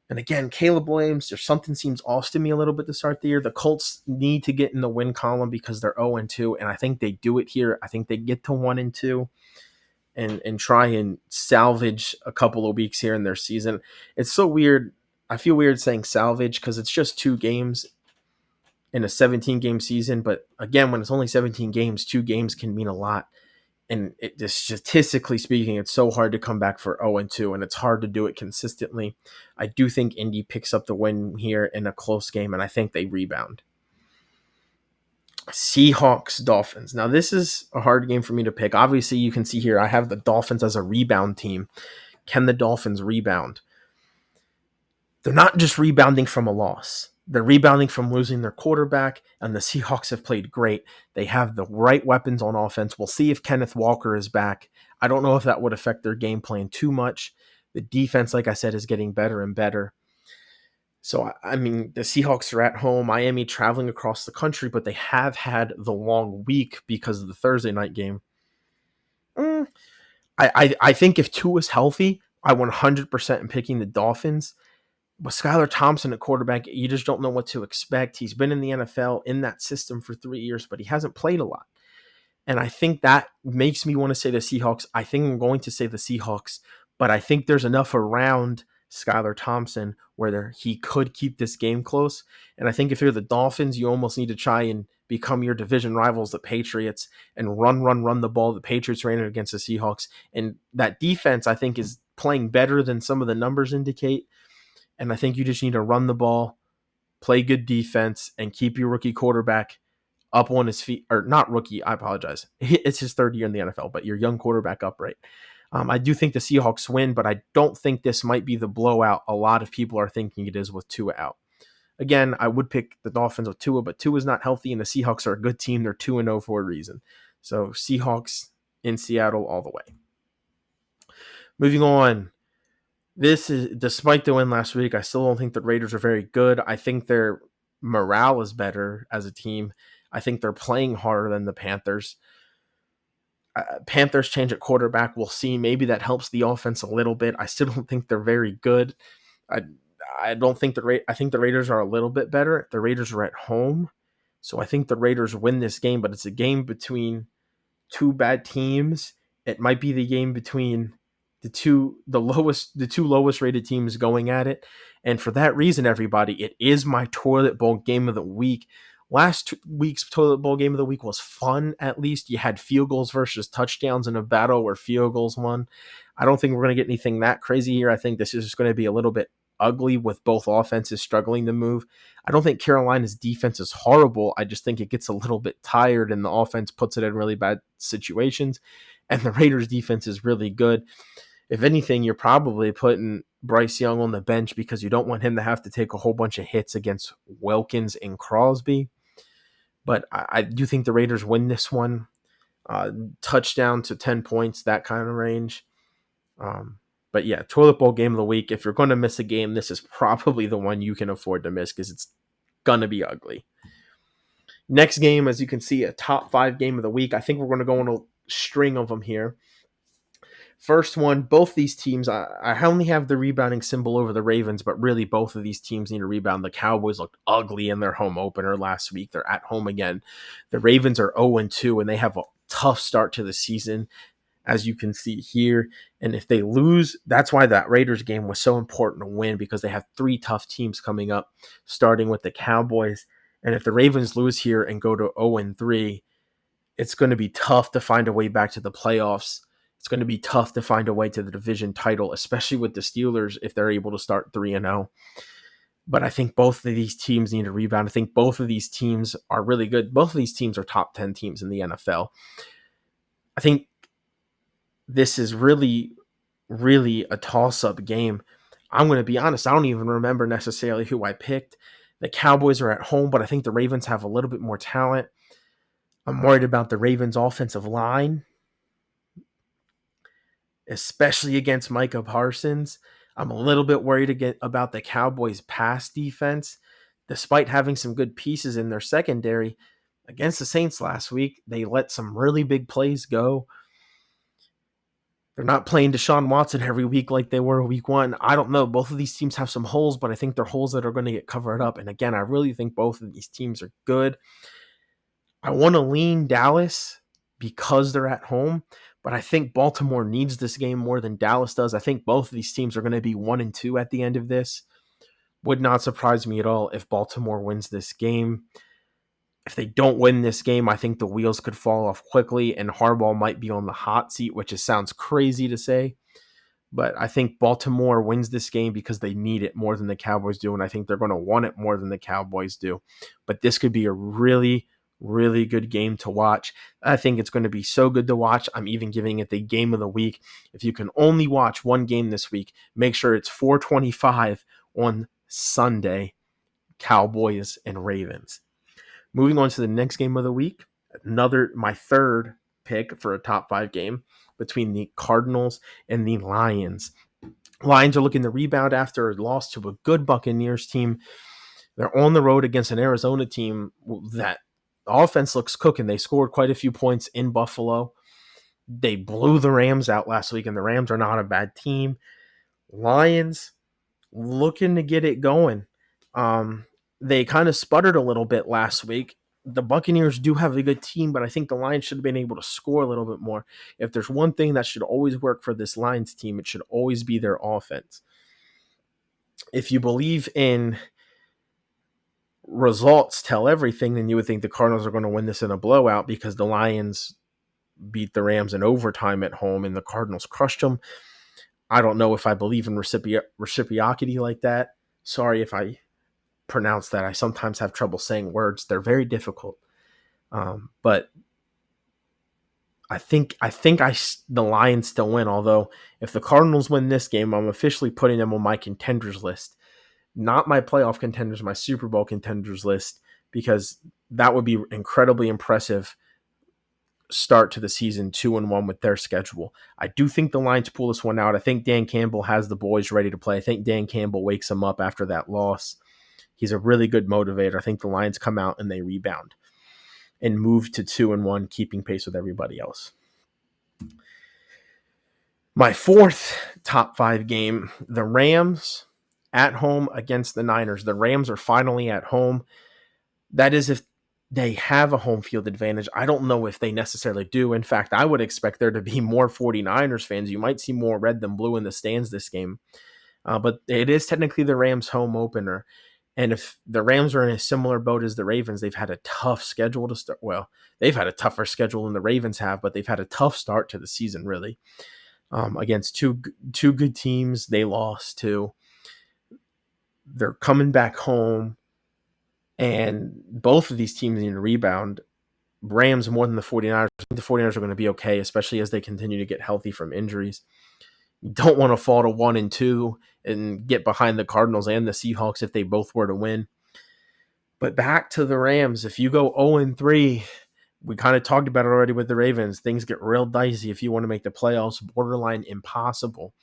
And again, Caleb Williams, there's something seems off to me a little bit to start the year. The Colts need to get in the win column because they're 0-2, and I think they do it here. I think they get to 1-2 and try and salvage a couple of weeks here in their season. It's so weird. I feel weird saying salvage because it's just 2 games in a 17-game season. But again, when it's only 17 games, 2 games can mean a lot. And it just statistically speaking, it's so hard to come back for 0-2, and it's hard to do it consistently. I do think Indy picks up the win here in a close game, and I think they rebound. Seahawks, Dolphins. Now, this is a hard game for me to pick. Obviously, you can see here I have the Dolphins as a rebound team. Can the Dolphins rebound? They're not just rebounding from a loss. They're rebounding from losing their quarterback, and the Seahawks have played great. They have the right weapons on offense. We'll see if Kenneth Walker is back. I don't know if that would affect their game plan too much. The defense, like I said, is getting better and better. So, I mean, the Seahawks are at home. Miami traveling across the country, but they have had the long week because of the Thursday night game. I think if Tua is healthy, I 100% am picking the Dolphins. With Skylar Thompson at quarterback, you just don't know what to expect. He's been in the NFL in that system for 3 years, but he hasn't played a lot. And I think that makes me want to say the Seahawks. I think I'm going to say the Seahawks, but I think there's enough around Skylar Thompson where he could keep this game close. And I think if you're the Dolphins, you almost need to try and become your division rivals, the Patriots, and run the ball. The Patriots ran it against the Seahawks. And that defense, I think, is playing better than some of the numbers indicate. And I think you just need to run the ball, play good defense, and keep your rookie quarterback up on his feet. Or not rookie, I apologize. It's his 3rd year in the NFL, but your young quarterback upright. I do think the Seahawks win, but I don't think this might be the blowout a lot of people are thinking it is with Tua out. Again, I would pick the Dolphins with Tua, but Tua's not healthy, and the Seahawks are a good team. They're 2-0 for a reason. So Seahawks in Seattle all the way. Moving on. This is, despite the win last week, I still don't think the Raiders are very good. I think their morale is better as a team. I think they're playing harder than the Panthers. Panthers change at quarterback. We'll see. Maybe that helps the offense a little bit. I still don't think they're very good. I don't think I think the Raiders are a little bit better. The Raiders are at home, so I think the Raiders win this game. But it's a game between 2 bad teams. It might be the game between the two lowest rated teams going at it. And for that reason, everybody, it is my toilet bowl game of the week. Last week's toilet bowl game of the week was fun. At least you had field goals versus touchdowns in a battle where field goals won. I don't think we're going to get anything that crazy here. I think this is just going to be a little bit ugly with both offenses struggling to move. I don't think Carolina's defense is horrible. I just think it gets a little bit tired and the offense puts it in really bad situations. And the Raiders defense is really good. If anything, you're probably putting Bryce Young on the bench because you don't want him to have to take a whole bunch of hits against Wilkins and Crosby. But I do think the Raiders win this one. Touchdown to 10 points, that kind of range. But yeah, toilet bowl game of the week. If you're going to miss a game, this is probably the one you can afford to miss because it's going to be ugly. Next game, as you can see, a top 5 game of the week. I think we're going to go on a string of them here. First one, both these teams, I only have the rebounding symbol over the Ravens, but really both of these teams need to rebound. The Cowboys looked ugly in their home opener last week. They're at home again. The Ravens are 0-2, and they have a tough start to the season, as you can see here. And if they lose, that's why that Raiders game was so important to win, because they have 3 tough teams coming up, starting with the Cowboys. And if the Ravens lose here and go to 0-3, it's going to be tough to find a way back to the playoffs. It's going to be tough to find a way to the division title, especially with the Steelers if they're able to start 3-0. But I think both of these teams need a rebound. I think both of these teams are really good. Both of these teams are top 10 teams in the NFL. I think this is really, really a toss-up game. I'm going to be honest, I don't even remember necessarily who I picked. The Cowboys are at home, but I think the Ravens have a little bit more talent. I'm worried about the Ravens' offensive line. especially against Micah Parsons. I'm a little bit worried about the Cowboys' pass defense. Despite having some good pieces in their secondary, against the Saints last week, they let some really big plays go. They're not playing Deshaun Watson every week like they were week one. I don't know. Both of these teams have some holes, but I think they're holes that are going to get covered up. And again, I really think both of these teams are good. I want to lean Dallas because they're at home, but I think Baltimore needs this game more than Dallas does. I think both of these teams are going to be 1-2 at the end of this. Would not surprise me at all if Baltimore wins this game. If they don't win this game, I think the wheels could fall off quickly and Harbaugh might be on the hot seat, which sounds crazy to say. But I think Baltimore wins this game because they need it more than the Cowboys do, and I think they're going to want it more than the Cowboys do. But this could be a really, really good game to watch. I think it's going to be so good to watch. I'm even giving it the game of the week. If you can only watch one game this week, make sure it's 4:25 on Sunday, Cowboys and Ravens. Moving on to the next game of the week, my third pick for a top 5 game between the Cardinals and the Lions. Lions are looking to rebound after a loss to a good Buccaneers team. They're on the road against an Arizona team that offense looks cooking. They scored quite a few points in Buffalo. They blew the Rams out last week, and the Rams are not a bad team. Lions looking to get it going. They kind of sputtered a little bit last week. The Buccaneers do have a good team, but I think the Lions should have been able to score a little bit more. If there's one thing that should always work for this Lions team, it should always be their offense. If you believe in results tell everything, then you would think the Cardinals are going to win this in a blowout because the Lions beat the Rams in overtime at home and the Cardinals crushed them. I don't know if I believe in reciprocity like that. Sorry if I pronounce that. I sometimes have trouble saying words. They're very difficult. But I think the Lions still win. Although if the Cardinals win this game, I'm officially putting them on my contenders list, not my playoff contenders, my Super Bowl contenders list, because that would be incredibly impressive start to the season 2-1 with their schedule. I do think the Lions pull this one out. I think Dan Campbell has the boys ready to play. I think Dan Campbell wakes them up after that loss. He's a really good motivator. I think the Lions come out and they rebound and move to 2-1, keeping pace with everybody else. My fourth top 5 game, the Rams at home against the Niners. The Rams are finally at home. That is if they have a home field advantage. I don't know if they necessarily do. In fact, I would expect there to be more 49ers fans. You might see more red than blue in the stands this game. But it is technically the Rams' home opener. And if the Rams are in a similar boat as the Ravens, they've had a tough schedule to start. Well, they've had a tougher schedule than the Ravens have, but they've had a tough start to the season, really. Against two good teams, they lost to. They're coming back home, and both of these teams need to rebound. Rams more than the 49ers. I think the 49ers are going to be okay, especially as they continue to get healthy from injuries. You don't want to fall to 1-2 and get behind the Cardinals and the Seahawks if they both were to win. But back to the Rams. If you go 0-3, we kind of talked about it already with the Ravens. Things get real dicey if you want to make the playoffs, borderline impossible.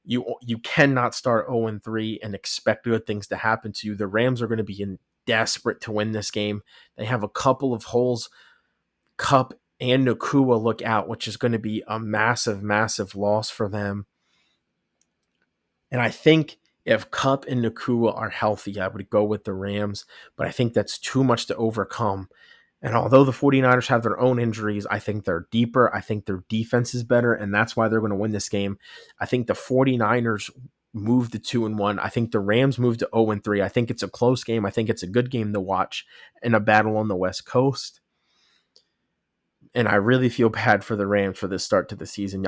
You cannot start 0-3 and expect good things to happen to you. The Rams are going to be desperate to win this game. They have a couple of holes. Kupp and Nacua look out, which is going to be a massive, massive loss for them. And I think if Kupp and Nacua are healthy, I would go with the Rams, but I think that's too much to overcome. And although the 49ers have their own injuries, I think they're deeper. I think their defense is better, and that's why they're going to win this game. I think the 49ers move to 2-1. I think the Rams move to 0-3. I think it's a close game. I think it's a good game to watch in a battle on the West Coast. And I really feel bad for the Rams for this start to the season.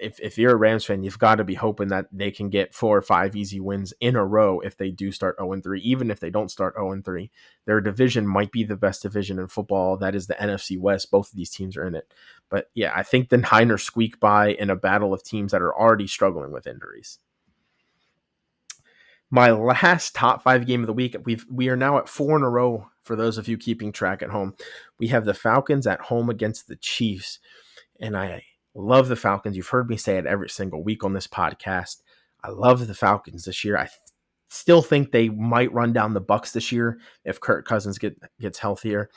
If you're a Rams fan, you've got to be hoping that they can get 4 or 5 easy wins in a row if they do start 0-3. Even if they don't start 0-3, their division might be the best division in football. That is the NFC West. Both of these teams are in it. But yeah, I think the Niners squeak by in a battle of teams that are already struggling with injuries. My last top 5 game of the week, we are now at 4 in a row for those of you keeping track at home. We have the Falcons at home against the Chiefs. And I Love the Falcons. You've heard me say it every single week on this podcast. I love the Falcons this year. I still think they might run down the Bucks this year if Kirk Cousins gets healthier.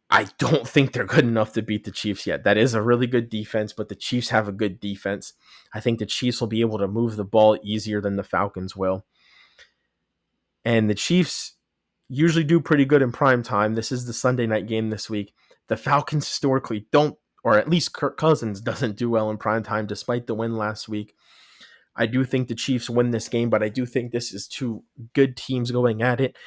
I don't think they're good enough to beat the Chiefs yet. That is a really good defense, but the Chiefs have a good defense. I think the Chiefs will be able to move the ball easier than the Falcons will. And the Chiefs usually do pretty good in prime time. This is the Sunday night game this week. The Falcons historically don't, or at least Kirk Cousins doesn't do well in prime time despite the win last week. I do think the Chiefs win this game, but I do think this is two good teams going at it.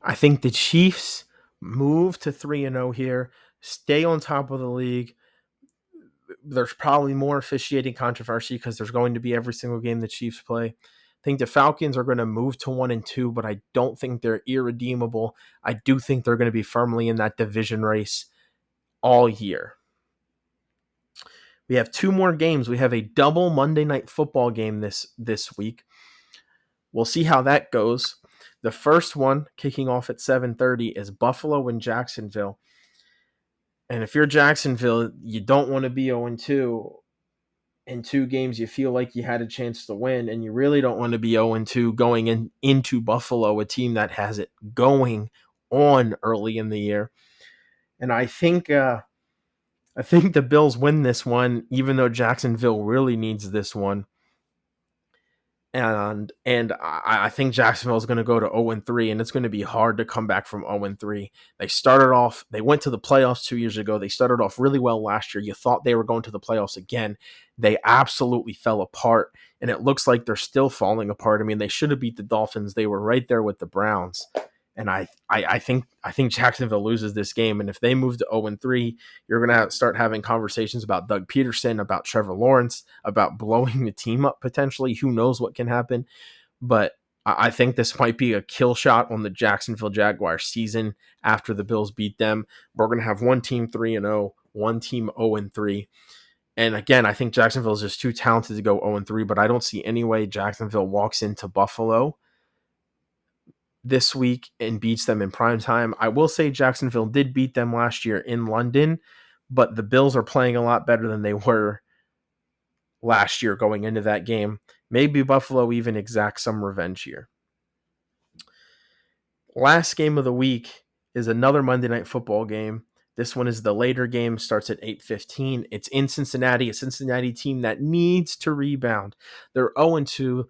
I think the Chiefs move to 3-0 here, stay on top of the league. There's probably more officiating controversy because there's going to be every single game the Chiefs play. I think the Falcons are going to move to 1-2, but I don't think they're irredeemable. I do think they're going to be firmly in that division race all year. We have two more games. We have a double Monday Night Football game this week. We'll see how that goes. The first one, kicking off at 7:30, is Buffalo and Jacksonville. And if you're Jacksonville, you don't want to be 0-2 in two games you feel like you had a chance to win, and you really don't want to be 0-2 going into Buffalo, a team that has it going on early in the year. And I think the Bills win this one, even though Jacksonville really needs this one. And I think Jacksonville is going to go to 0-3, and it's going to be hard to come back from 0-3. They went to the playoffs 2 years ago. They started off really well last year. You thought they were going to the playoffs again. They absolutely fell apart, and it looks like they're still falling apart. I mean, they should have beat the Dolphins. They were right there with the Browns. And I think Jacksonville loses this game. And if they move to 0-3, you're going to start having conversations about Doug Peterson, about Trevor Lawrence, about blowing the team up potentially. Who knows what can happen? But I think this might be a kill shot on the Jacksonville Jaguars season after the Bills beat them. We're going to have one team 3-0, one team 0-3. And again, I think Jacksonville is just too talented to go 0-3, but I don't see any way Jacksonville walks into Buffalo this week and beats them in prime time. I will say Jacksonville did beat them last year in London, but the Bills are playing a lot better than they were last year going into that game. Maybe Buffalo even exacts some revenge here. Last game of the week is another Monday Night Football game. This one is the later game, starts at 8:15. It's in Cincinnati, a Cincinnati team that needs to rebound. They're 0-2.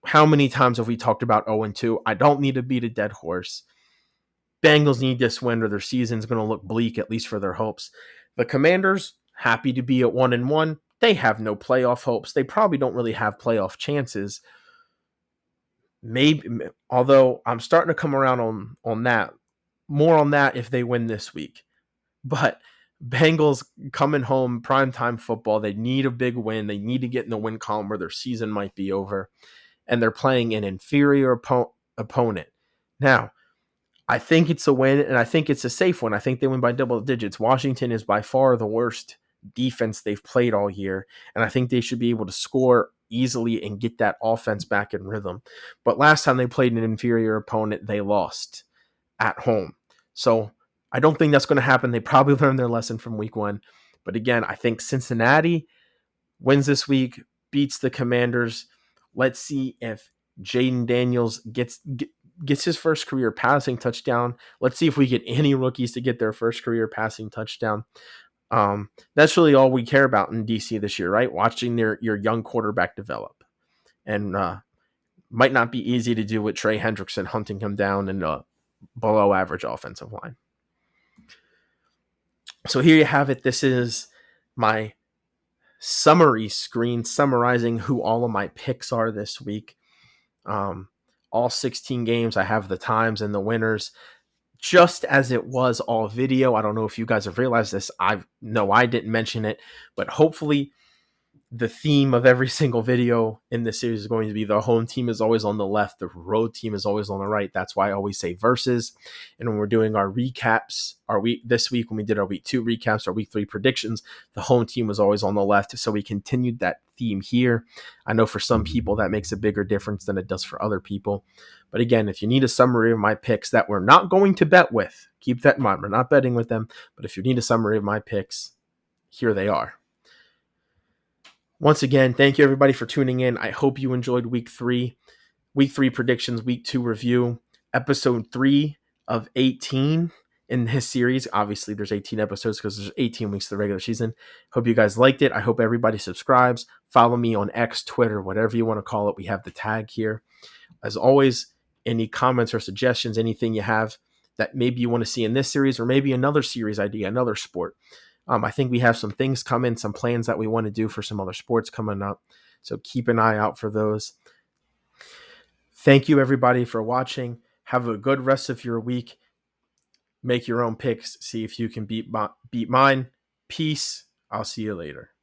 How many times have we talked about 0-2? I don't need to beat a dead horse. Bengals need this win or their season's going to look bleak, at least for their hopes. The Commanders, happy to be at 1-1. They have no playoff hopes. They probably don't really have playoff chances. Maybe, although I'm starting to come around on that. More on that if they win this week. But Bengals coming home, primetime football, they need a big win. They need to get in the win column where their season might be over. And they're playing an inferior opponent. Now, I think it's a win, and I think it's a safe one. I think they win by double digits. Washington is by far the worst defense they've played all year, and I think they should be able to score easily and get that offense back in rhythm. But last time they played an inferior opponent, they lost at home. So I don't think that's going to happen. They probably learned their lesson from week one. But again, I think Cincinnati wins this week, beats the Commanders. Let's see if Jaden Daniels gets his first career passing touchdown. Let's see if we get any rookies to get their first career passing touchdown. That's really all we care about in DC this year, right? Watching your young quarterback develop. And might not be easy to do with Trey Hendrickson hunting him down in a below average offensive line. So here you have it. This is my summary screen summarizing who all of my picks are this week. All 16 games, I have the times and the winners just as it was all video. I don't know if you guys have realized this. I didn't mention it, but hopefully the theme of every single video in this series is going to be the home team is always on the left, the road team is always on the right. That's why I always say versus. And when we're doing our recaps, this week when we did our week 2 recaps, our week 3 predictions, the home team was always on the left. So we continued that theme here. I know for some people that makes a bigger difference than it does for other people. But again, if you need a summary of my picks that we're not going to bet with, keep that in mind. We're not betting with them. But if you need a summary of my picks, here they are. Once again, thank you everybody for tuning in. I hope you enjoyed week 3. Week 3 predictions, week 2 review, episode 3 of 18 in his series. Obviously, there's 18 episodes because there's 18 weeks of the regular season. Hope you guys liked it. I hope everybody subscribes. Follow me on X, Twitter, whatever you want to call it. We have the tag here. As always, any comments or suggestions, anything you have that maybe you want to see in this series or maybe another series idea, another sport. I think we have some things coming, some plans that we want to do for some other sports coming up. So keep an eye out for those. Thank you, everybody, for watching. Have a good rest of your week. Make your own picks. See if you can beat mine. Peace. I'll see you later.